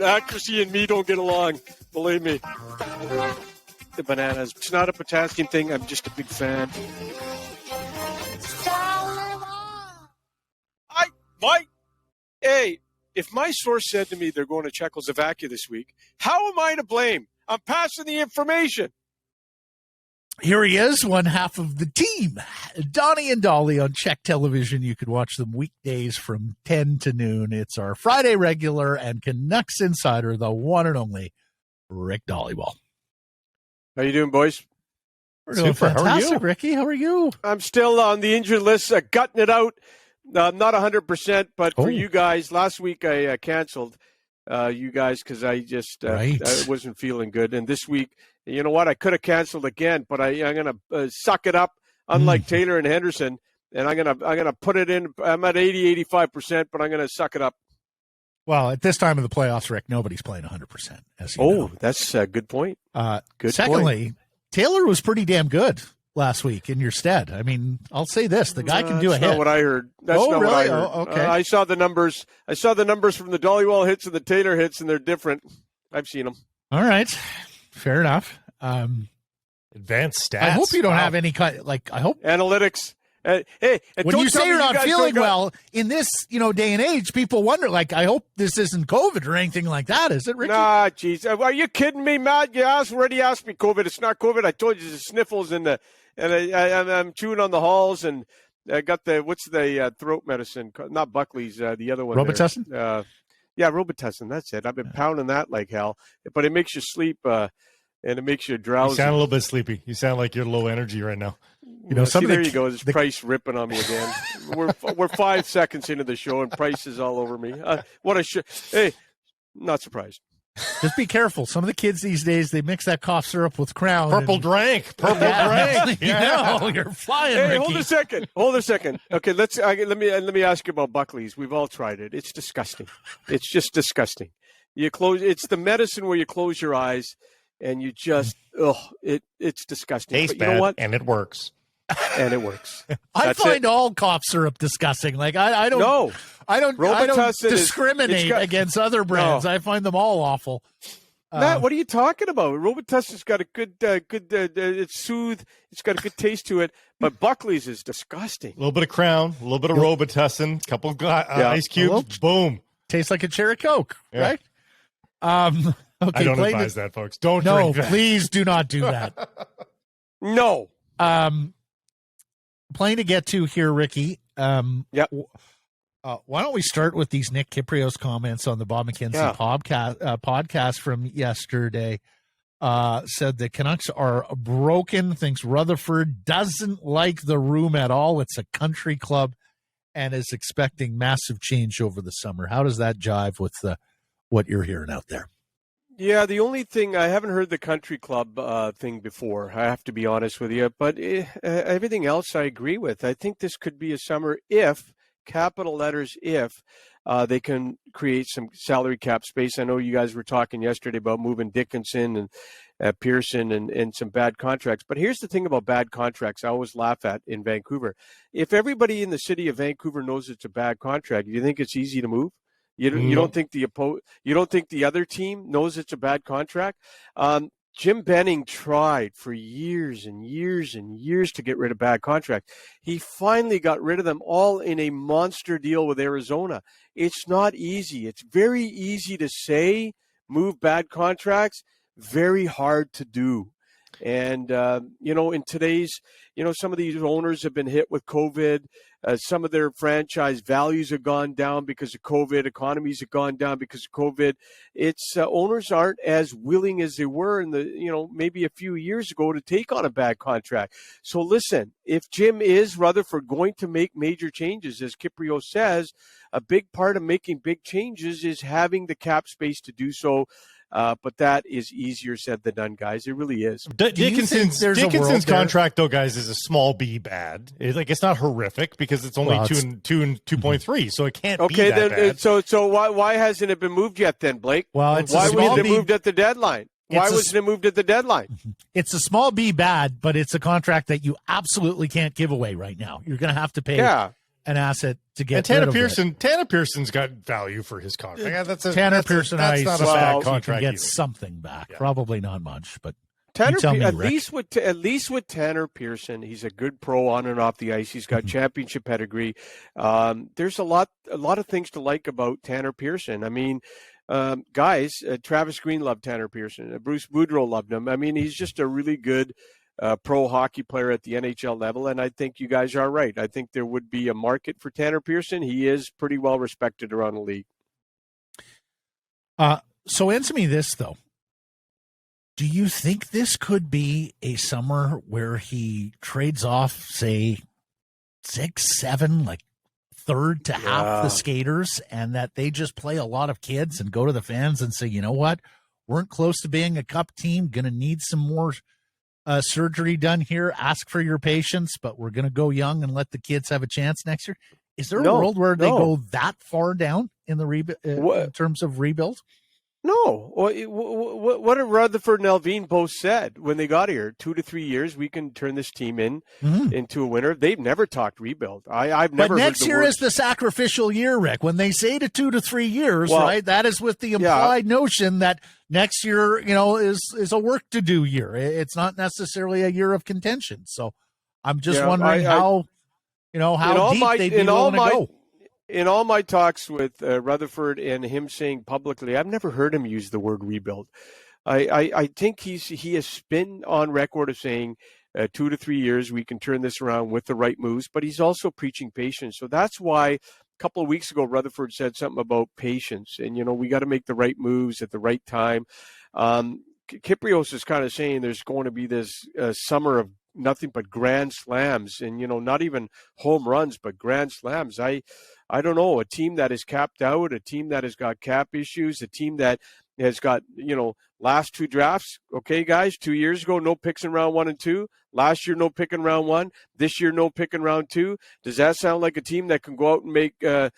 Accuracy and me don't get along. Believe me. The bananas. It's not a potassium thing. I'm just a big fan. Hey, if my source said to me they're going to Czechoslovakia this week, how am I to blame? I'm passing the information. Here he is, one half of the team. Donnie and Dolly on Czech television. You could watch them weekdays from 10 to noon. It's our Friday regular and Canucks insider, the one and only Rick Dhaliwal. How you doing, boys? We're doing fantastic, how are you? Ricky, how are you? I'm still on the injured list, gutting it out. Not 100%, but for you guys, last week I canceled you guys because I just I wasn't feeling good. And this week, you know what? I could have canceled again, but I'm going to suck it up, unlike Taylor and Henderson, and I'm gonna put it in. I'm at 85%, but I'm going to suck it up. Well, at this time of the playoffs, Rick, nobody's playing 100%. As you know. That's a good point. Secondly, point. Taylor was pretty damn good last week in your stead. I mean, I'll say this: the guy can do a hit. That's not what I heard. That's not really? what I heard. Oh, okay. I saw the numbers. I saw the numbers from the Dhaliwal hits and the Taylor hits, and they're different. I've seen them. All right, fair enough. Advanced stats. I hope you don't have any kind. I hope analytics. Hey, when you say you're not feeling well in this, day and age, people wonder. I hope this isn't COVID or anything like that. Is it, Ricky? Nah, jeez, are you kidding me, Matt? You already asked me COVID. It's not COVID. I told you the sniffles and I'm chewing on the halls, and I got the throat medicine? Not Buckley's, the other one. Robitussin. Yeah, Robitussin. That's it. I've been pounding that like hell, but it makes you sleep. And it makes you drowsy. You sound a little bit sleepy. You sound like you're low energy right now. There you go. There's Price ripping on me again. We're 5 seconds into the show, and Price is all over me. What a Hey, not surprised. Just be careful. Some of the kids these days, they mix that cough syrup with Crown. Purple drink. Yeah. You're flying, Hey, Ricky. Hold a second. Okay, let me ask you about Buckley's. We've all tried it. It's disgusting. It's just disgusting. It's the medicine where you close your eyes. And you just, it's disgusting. Tastes but you know what? And it works. I find all cough syrup disgusting. I don't discriminate against other brands. No. I find them all awful. Matt, what are you talking about? Robitussin's got a good, it's soothed. It's got a good taste to it. But Buckley's is disgusting. A little bit of Crown, a little bit of Robitussin, a couple ice cubes, boom. Tastes like a cherry Coke, right? Okay, I don't advise that, folks. Don't drink that. Please do not do that. No. Playing to get to here, Ricky. Yep. Why don't we start with these Nick Kyprios comments on the Bob McKenzie podcast from yesterday? Said the Canucks are broken, thinks Rutherford doesn't like the room at all. It's a country club and is expecting massive change over the summer. How does that jive with what you're hearing out there? Yeah, the only thing, I haven't heard the country club thing before, I have to be honest with you, but everything else I agree with. I think this could be a summer if, capital letters if, they can create some salary cap space. I know you guys were talking yesterday about moving Dickinson and Pearson and some bad contracts, but here's the thing about bad contracts I always laugh at in Vancouver. If everybody in the city of Vancouver knows it's a bad contract, do you think it's easy to move? You don't think the other team knows it's a bad contract? Jim Benning tried for years and years and years to get rid of bad contracts. He finally got rid of them all in a monster deal with Arizona. It's not easy. It's very easy to say move bad contracts, very hard to do. And, in today's, some of these owners have been hit with COVID. Some of their franchise values have gone down because of COVID. Economies have gone down because of COVID. It's owners aren't as willing as they were in the, maybe a few years ago to take on a bad contract. So listen, if Jim is Rutherford going to make major changes, as Kyprios says, a big part of making big changes is having the cap space to do so. But that is easier said than done, guys. It really is. Dickinson's contract, though, guys, is a small b bad. It's not horrific because it's only 2.3, so it can't be that bad. So why hasn't it been moved yet then, Blake? Well, why wasn't it moved at the deadline? Why wasn't it moved at the deadline? It's a small b bad, but it's a contract that you absolutely can't give away right now. You're going to have to pay an asset to get Tanner rid of Pearson. it. Tanner Pearson's got value for his contract. Tanner Pearson, that's not a bad contract. Can get either. something back. Yeah. Probably not much, but At least with Tanner Pearson, he's a good pro on and off the ice. He's got championship pedigree. There's a lot of things to like about Tanner Pearson. I mean, guys, Travis Green loved Tanner Pearson. Bruce Boudreau loved him. I mean, he's just a really good pro hockey player at the NHL level, and I think you guys are right. I think there would be a market for Tanner Pearson. He is pretty well respected around the league. So answer me this, though. Do you think this could be a summer where he trades off, say, 6, 7, like third to half the skaters, and that they just play a lot of kids and go to the fans and say, you know what, weren't close to being a cup team, going to need some more surgery done here, ask for your patience, but we're going to go young and let the kids have a chance next year? Is there a world where they go that far down in the in terms of rebuild? No. What did Rutherford and Alvin both said when they got here? 2 to 3 years, we can turn this team into a winner. They've never talked rebuild. I've never. But next year is the sacrificial year, Rick. When they say to 2 to 3 years, right? That is with the implied notion that next year, is a work to do year. It's not necessarily a year of contention. So I'm just wondering how deep they'd be willing to go. In all my talks with Rutherford and him saying publicly, I've never heard him use the word rebuild. I think he has been on record of saying 2 to 3 years, we can turn this around with the right moves, but he's also preaching patience. So that's why a couple of weeks ago, Rutherford said something about patience and, we got to make the right moves at the right time. Kyprios is kind of saying there's going to be this summer of nothing but grand slams and, not even home runs, but grand slams. I don't know, a team that is capped out, a team that has got cap issues, a team that has got, last 2 drafts. Okay, guys, 2 years ago, no picks in round 1 and 2. Last year, no pick in round 1. This year, no pick in round 2. Does that sound like a team that can go out and make a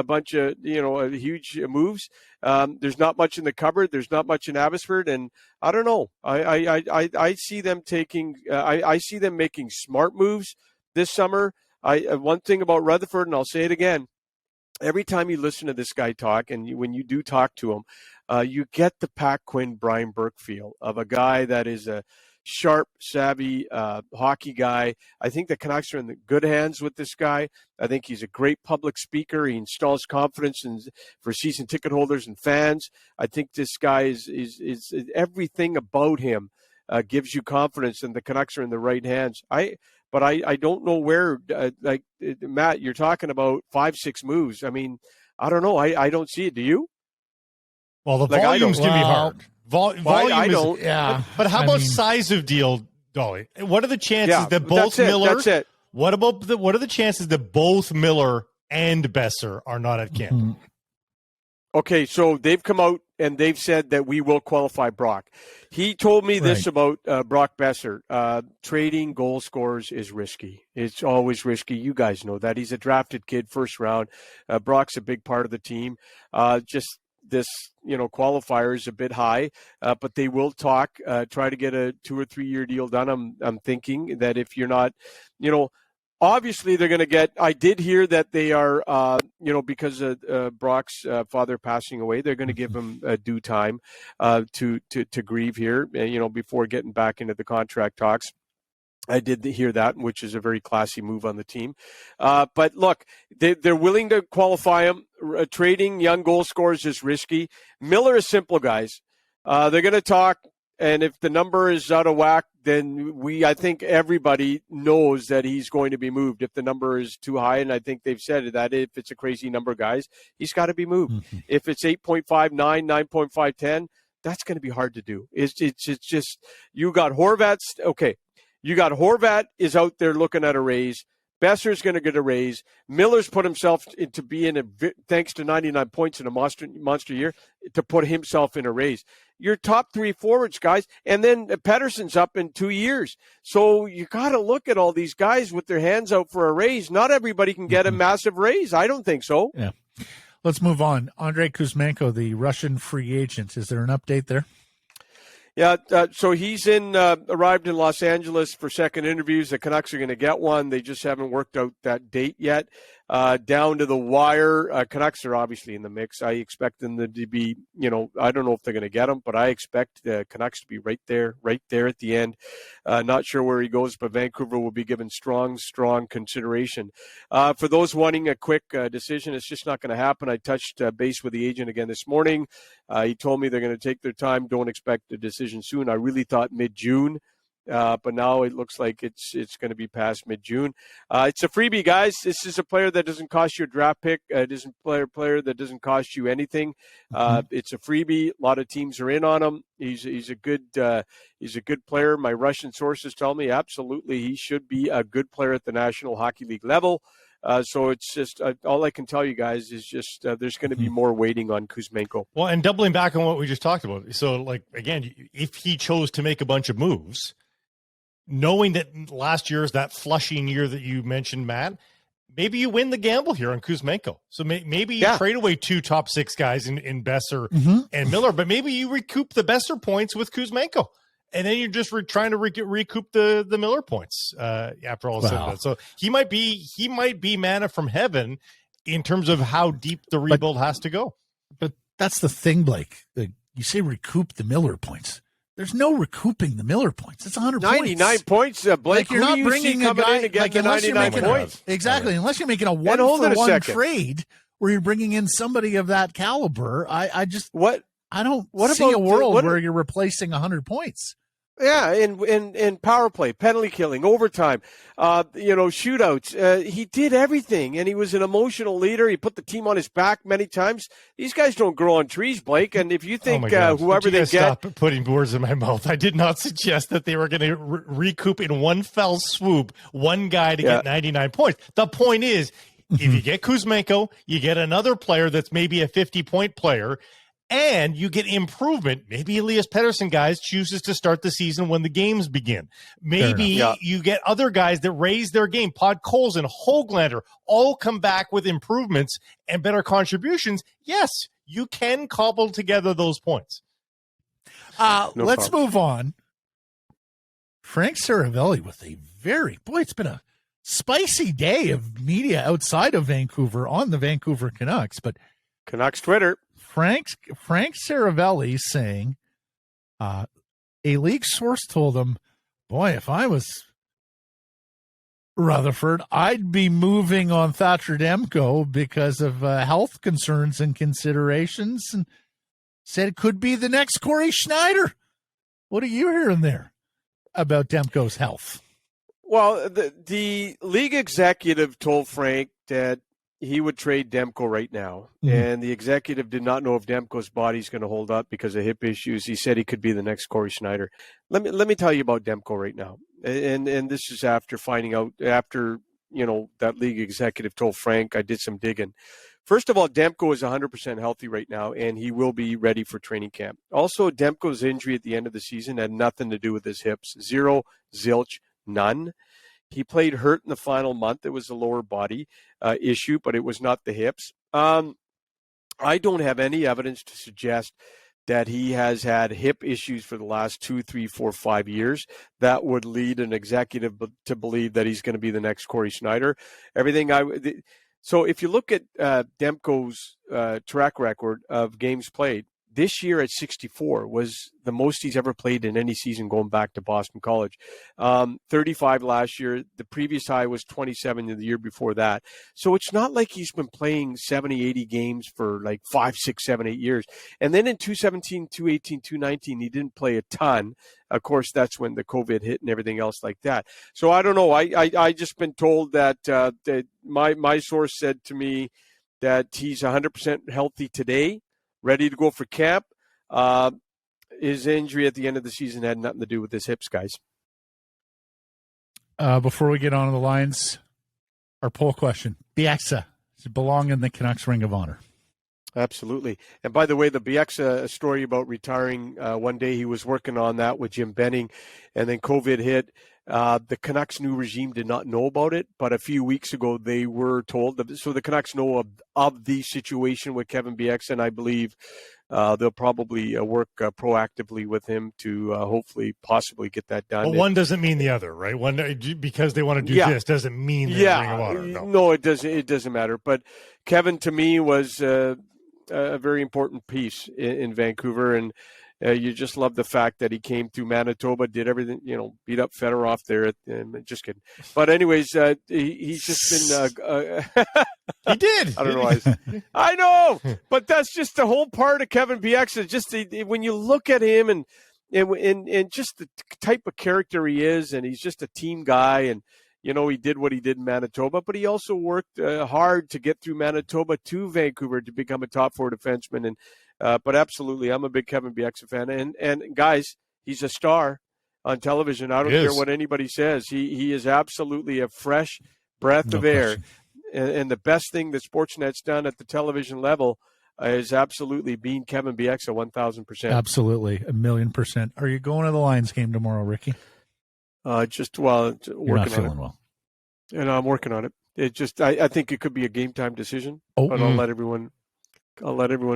bunch of, huge moves? There's not much in the cupboard. There's not much in Abbotsford. And I don't know. I see them I see them making smart moves this summer. One thing about Rutherford, and I'll say it again, every time you listen to this guy talk, and when you do talk to him, you get the Pat Quinn, Brian Burke feel of a guy that is a sharp, savvy hockey guy. I think the Canucks are in the good hands with this guy. I think he's a great public speaker. He installs confidence for season ticket holders and fans. I think this guy is everything about him gives you confidence, and the Canucks are in the right hands. But I don't know where, Matt, you're talking about 5-6 moves. I mean, I don't know. I don't see it. Do you? Well, the volume's going to be hard. Volume I don't. Yeah. But how about size of deal, Dolly? What are the chances that both Miller? That's it. What are the chances that both Miller and Boeser are not at camp? Mm-hmm. Okay, so they've come out and they've said that we will qualify Brock. He told me this about Brock Boeser. Trading goal scorers is risky. It's always risky. You guys know that. He's a drafted kid, first round. Brock's a big part of the team. Just this, qualifier is a bit high, but they will talk, try to get a 2 or 3 year deal done. I'm thinking that if you're not, obviously, they're going to get. I did hear that they are, because of Brock's father passing away, they're going to give him due time to grieve here, before getting back into the contract talks. I did hear that, which is a very classy move on the team. But look, they're willing to qualify him. Trading young goal scorers is risky. Miller is simple, guys. They're going to talk. And if the number is out of whack, then I think everybody knows that he's going to be moved. If the number is too high, and I think they've said that if it's a crazy number, guys, he's got to be moved. Mm-hmm. If it's 8.59, 9.5, 10, that's going to be hard to do. It's just, you got Horvat's, okay. You got Horvat is out there looking at a raise. Boeser's going to get a raise. Miller's put himself into being thanks to 99 points in a monster year, to put himself in a raise. Your top 3 forwards, guys, and then Pettersson's up in 2 years. So you got to look at all these guys with their hands out for a raise. Not everybody can get a massive raise. I don't think so. Yeah. Let's move on. Andrei Kuzmenko, the Russian free agent. Is there an update there? Yeah, so he's arrived in Los Angeles for second interviews. The Canucks are going to get one. They just haven't worked out that date yet. down to the wire. Canucks are obviously in the mix. I expect them to be, I don't know if they're going to get him, but I expect the Canucks to be right there at the end. Not sure where he goes, but Vancouver will be given strong consideration. For those wanting a quick decision, it's just not going to happen. I touched base with the agent again this morning. He told me they're going to take their time. Don't expect a decision soon. I really thought mid-June. But now it looks like it's going to be past mid-June. It's a freebie, guys. This is a player that doesn't cost you a draft pick. It isn't a player that doesn't cost you anything. It's a freebie. A lot of teams are in on him. He's a good player. My Russian sources tell me absolutely he should be a good player at the National Hockey League level. So it's just all I can tell you guys is just there's going to be more waiting on Kuzmenko. Well, and doubling back on what we just talked about. So, like, again, if he chose to make a bunch of moves, knowing that last year is that flushing year that you mentioned, Matt, maybe you win the gamble here on Kuzmenko. So maybe you trade away 2 top 6 guys in Boeser and Miller, but maybe you recoup the Boeser points with Kuzmenko. And then you're just trying to recoup the Miller points after all is said and done. So he might be manna from heaven in terms of how deep the rebuild has to go. But that's the thing, Blake. You say recoup the Miller points. There's no recouping the Miller points. It's 100 99 points, Blake. Like you're not bringing a guy in to get the 99 points. Exactly. Unless you're making a 1-for-1 trade where you're bringing in somebody of that caliber, I don't see a world where you're replacing 100 points. Yeah, in power play, penalty killing, overtime, shootouts. He did everything, and he was an emotional leader. He put the team on his back many times. These guys don't grow on trees, Blake. And if you think whoever they get, stop putting words in my mouth. I did not suggest that they were going to recoup in one fell swoop one guy to get 99 points. The point is, if you get Kuzmenko, you get another player that's maybe a 50-point player. And you get improvement. Maybe Elias Pettersson, guys, chooses to start the season when the games begin. Maybe you get other guys that raise their game. Podkolzin and Höglander all come back with improvements and better contributions. Yes, you can cobble together those points. Let's move on. Frank Seravalli with it's been a spicy day of media outside of Vancouver on the Vancouver Canucks, but Canucks Twitter. Frank Seravalli saying a league source told him, boy, if I was Rutherford, I'd be moving on Thatcher Demko because of health concerns and considerations, and said it could be the next Corey Schneider. What are you hearing there about Demko's health? Well, the league executive told Frank that he would trade Demko right now. And the executive did not know if Demko's body's going to hold up because of hip issues. He said he could be the next Corey Schneider. Let me tell you about Demko right now. And this is after finding out, that league executive told Frank. I did some digging. First of all, Demko is 100% healthy right now, and he will be ready for training camp. Also, Demko's injury at the end of the season had nothing to do with his hips. Zero, zilch, none. He played hurt in the final month. It was a lower body issue, but it was not the hips. I don't have any evidence to suggest that he has had hip issues for the last 2, 3, 4, 5 years that would lead an executive to believe that he's going to be the next Corey Schneider. So if you look at Demko's track record of games played, this year at 64 was the most he's ever played in any season going back to Boston College. 35 last year. The previous high was 27 the year before that. So it's not like he's been playing 70, 80 games for like 5, 6, 7, 8 years. And then in 2017, 2018, 2019, he didn't play a ton. Of course, that's when the COVID hit and everything else like that. So I don't know. I just been told that, that my source said to me that he's 100% healthy today, ready to go for camp. His injury at the end of the season had nothing to do with his hips, guys. Before we get on to the lines, our poll question. Bieksa, does it belong in the Canucks Ring of Honor? Absolutely. And by the way, the Bieksa story about retiring, one day he was working on that with Jim Benning, and then COVID hit. The Canucks new regime did not know about it, but a few weeks ago they were told. So the Canucks know of the situation with Kevin Bieksa, and I believe they'll probably work proactively with him to hopefully possibly get that done. But one doesn't mean the other, right? One because they want to do this doesn't mean Ring of Honor. No, it doesn't. It doesn't matter. But Kevin, to me, was a very important piece in Vancouver, and you just love the fact that he came through Manitoba, did everything, beat up Fedorov there. Just kidding. But anyways, he's just been. He did. I don't know why. I know, but that's just the whole part of Kevin Bieksa. Just when you look at him and just the type of character he is, and he's just a team guy, and he did what he did in Manitoba, but he also worked hard to get through Manitoba to Vancouver to become a top four defenseman. And but absolutely, I'm a big Kevin Bieksa fan. And guys, he's a star on television. I don't care what anybody says. He is absolutely a fresh breath of air. And the best thing that Sportsnet's done at the television level is absolutely being Kevin Bieksa 1,000%. Absolutely, 1,000,000%. Are you going to the Lions game tomorrow, Ricky? You're not feeling well. And I'm working on it. It just, I think it could be a game time decision. But I'll let everyone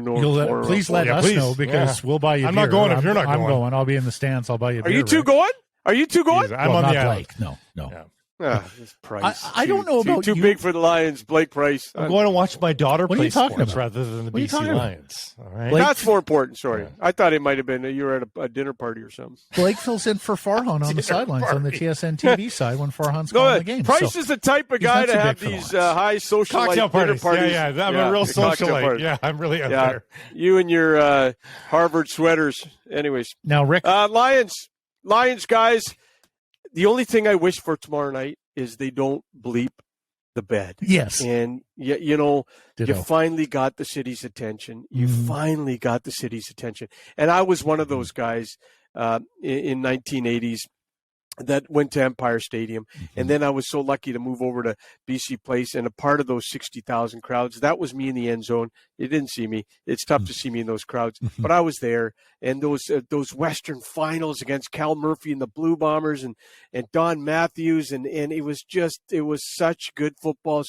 know. Please let us know, because we'll buy you. I'm not going if you're not going. I'm going. I'll be in the stands. I'll buy you. Are you two going? Are you two going? I'm on the island. Blake. No. Yeah. This Price. I don't know about too big for the Lions. Blake Price. I'm going to watch my daughter play sports about? rather than the BC Lions. All right. That's more important. Sorry, I thought it might have been you were at a dinner party or something. Blake fills in for Farhan on the sidelines on the TSN TV side when Farhan's calling the game. Price is the type of guy to have these high socialite cocktail parties. Yeah, I'm a real socialite. Yeah, I'm really up there. You and your Harvard sweaters. Anyways, now Rick, Lions guys. The only thing I wish for tomorrow night is they don't bleep the bed. Yes. And, you finally got the city's attention. You finally got the city's attention. And I was one of those guys in 1980s that went to Empire Stadium. And then I was so lucky to move over to BC Place, and a part of those 60,000 crowds, that was me in the end zone. You didn't see me. It's tough to see me in those crowds, but I was there. And those Western finals against Cal Murphy and the Blue Bombers and Don Matthews, and it was such good football.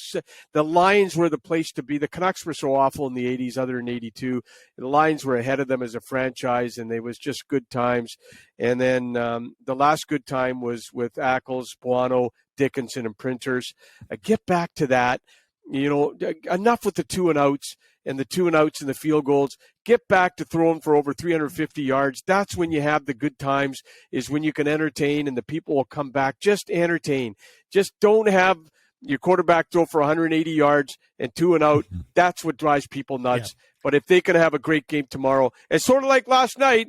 The Lions were the place to be. The Canucks were so awful in the 80s, other than 82. The Lions were ahead of them as a franchise, and it was just good times. And then the last good time was with Ackles, Buono, Dickinson, and Printers. Get back to that. Enough with the 2-and-outs and the 2-and-outs and the field goals. Get back to throwing for over 350 yards. That's when you have the good times, is when you can entertain and the people will come back. Just entertain. Just don't have your quarterback throw for 180 yards and 2-and-out. That's what drives people nuts. Yeah. But if they can have a great game tomorrow, and sort of like last night,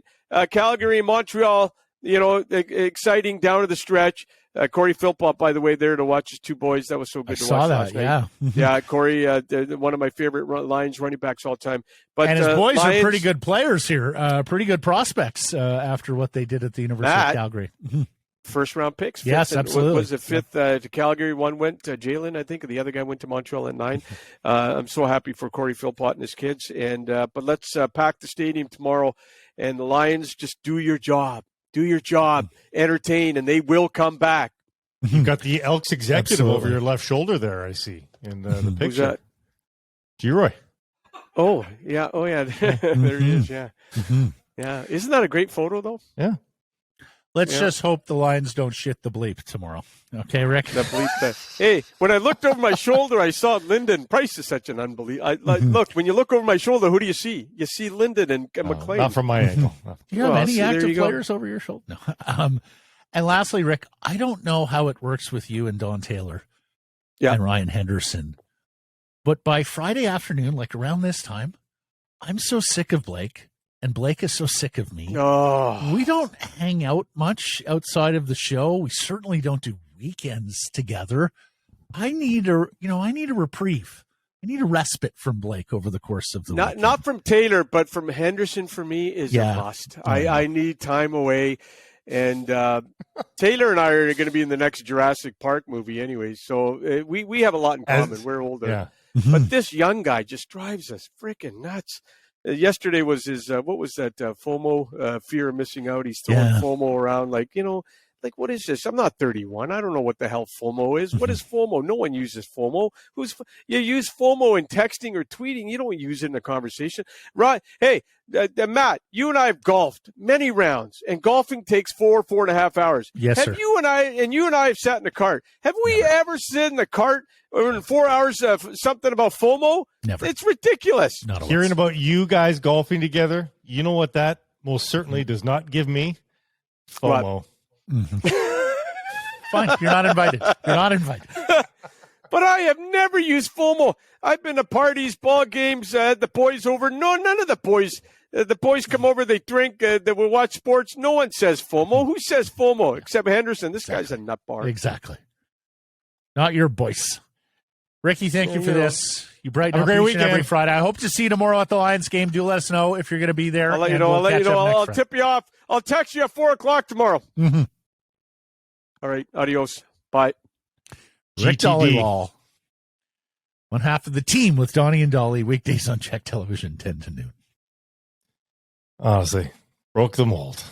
Calgary and Montreal, exciting down to the stretch. Corey Philpott, by the way, there to watch his two boys. That was so good to watch last night. Yeah, Corey, one of my favorite Lions running backs all time. But and his boys are pretty good players here, pretty good prospects after what they did at the University of Calgary. First-round picks. Yes, absolutely. Was the fifth to Calgary? One went to Jalen, I think, and the other guy went to Montreal at 9. I'm so happy for Corey Philpott and his kids. But let's pack the stadium tomorrow, and the Lions, just do your job. Do your job, entertain, and they will come back. You've got the Elks executive over your left shoulder there, I see, in the picture. Who's that? G-Roy. Oh, yeah. There he is, yeah. Yeah. Isn't that a great photo, though? Yeah. Let's just hope the Lions don't shit the bleep tomorrow. Okay, Rick? The bleep. Hey, when I looked over my shoulder, I saw Linden. Price is such an unbelievable. Look, when you look over my shoulder, who do you see? You see Linden and McLean. Not from my angle. Do you have any active players over your shoulder? No. And lastly, Rick, I don't know how it works with you and Don Taylor and Ryan Henderson, but by Friday afternoon, like around this time, I'm so sick of Blake. And Blake is so sick of me. Oh. We don't hang out much outside of the show. We certainly don't do weekends together. I need a reprieve. I need a respite from Blake over the course of the weekend. Not from Taylor, but from Henderson for me is a must. I need time away. And Taylor and I are going to be in the next Jurassic Park movie anyway. So we have a lot in common. We're older. Yeah. But this young guy just drives us freaking nuts. Yesterday was his, what was that, FOMO, fear of missing out. He's throwing FOMO around like, Like, what is this? I'm not 31. I don't know what the hell FOMO is. What is FOMO? No one uses FOMO. You use FOMO in texting or tweeting. You don't use it in a conversation. Right? Hey, Matt, you and I have golfed many rounds, and golfing takes 4.5 hours. Yes, sir. You and I have sat in the cart. Have we ever sit in the cart in 4 hours of something about FOMO? Never. It's ridiculous. Hearing about you guys golfing together, you know what that most certainly does not give me? FOMO. Fine, you're not invited. You're not invited. But I have never used FOMO. I've been to parties, ball games, the boys over. No, none of the boys. The boys come over, they drink, they will watch sports. No one says FOMO. Who says FOMO except Henderson? This guy's a nut bar. Exactly. Not your voice. Ricky, thank you for this. You brighten up every Friday. I hope to see you tomorrow at the Lions game. Do let us know if you're going to be there. I'll let you know. I'll tip you off. I'll text you at 4:00 tomorrow. Mm-hmm. All right. Adios. Bye. Rick Dhaliwal, one half of the team with Donnie and Dolly, weekdays on Czech Television, 10 to noon. Honestly, broke the mold.